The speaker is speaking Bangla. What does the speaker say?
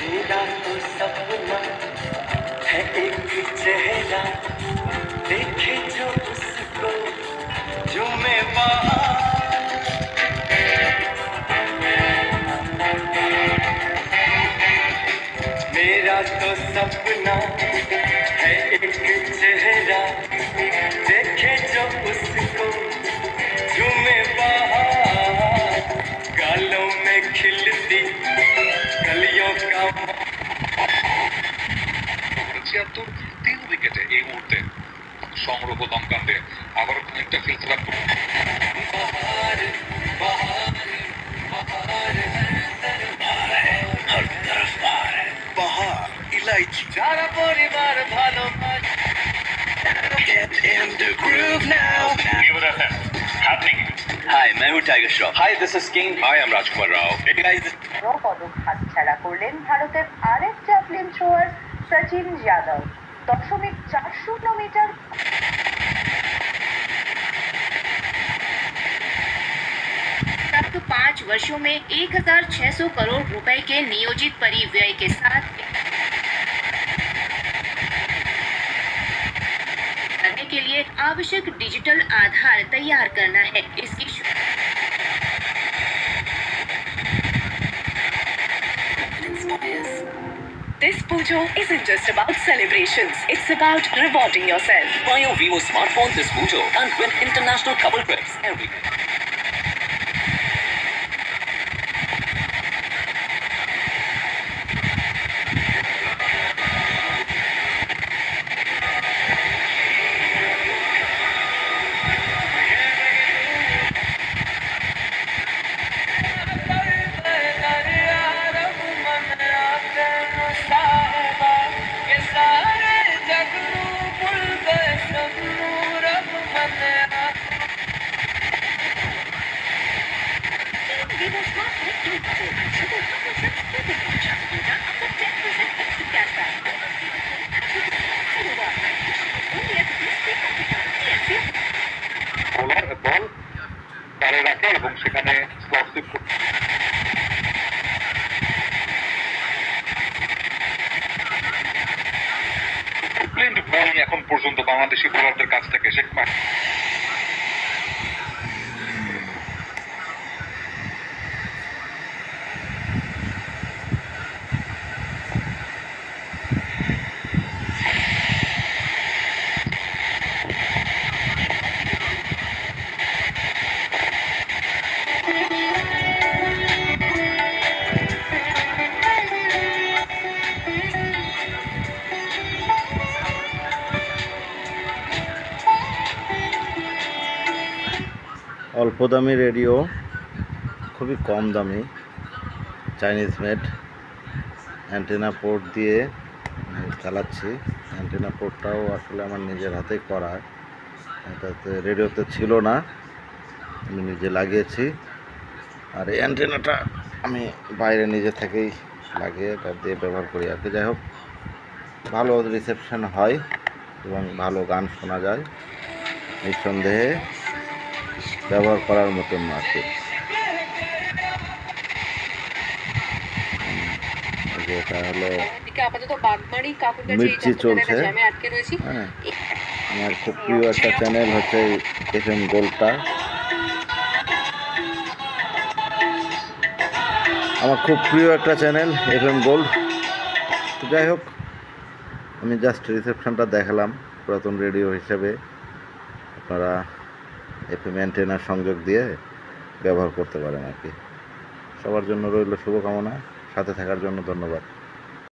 मेरा तो सपना है एक चेहरा, देखे जो उसको झूमे मेरा तो सपना है एक चेहरा, देखे जो उसको झूमे गालों में खिलती कलियों का 3 উইকেটে এই মুহূর্তে সংগ্রহ দমকাতে আবার খানিকটা ফিলসরা हर तरफ बहार इलायची सारा परिवार भालो Get in the groove now. happening. Hi, मैं हूँ tiger Shroff. Hi, this is King. Hi, I'm Rajkumar Rao. Hey guys. পদক হাতছাড়া করলেন ভারতের আরেক javelin thrower Sachin Yadav. 0.40 metre तक 5 वर्षों में 1600 करोड़ रुपए के नियोजित परिव्यय के साथ करने के लिए आवश्यक डिजिटल आधार तैयार करना है. इसकी This Pujo isn't just about celebrations, it's about rewarding yourself. Buy your Vivo smartphone this Pujo and win international couple trips every বল তারে রাখে এবং সেখানে এখন পর্যন্ত বাংলাদেশি বোলারদের কাছ থেকে অল্প দামি রেডিও, খুবই কম দামি, চাইনিজ মেড, অ্যান্টেনা পোর্ট দিয়ে চালাচ্ছি। অ্যান্টেনা পোর্টটাও আসলে আমার নিজের হাতেই করা, এটাতে রেডিওতে ছিল না, আমি নিজে লাগিয়েছি। আর এই অ্যান্টেনাটা আমি বাইরে নিজে থেকেই লাগিয়ে এটা দিয়ে ব্যবহার করি আর কি। যাই হোক, ভালো রিসেপশন হয় এবং ভালো গান শোনা যায়, নিঃসন্দেহে ব্যবহার করার মতন আর কি। এটা হলো মির্চি চলছে। হ্যাঁ, আমার খুব প্রিয় একটা চ্যানেল হচ্ছে FM গোল্ডটা, আমার খুব প্রিয় একটা চ্যানেল FM গোল্ড। যাই হোক, আমি জাস্ট রিসেপশনটা দেখালাম পুরাতন রেডিও হিসেবে। আপনারা FM অ্যান্টেনার সংযোগ দিয়ে ব্যবহার করতে পারেন আর কি। সবার জন্য রইল শুভকামনা, সাথে থাকার জন্য ধন্যবাদ।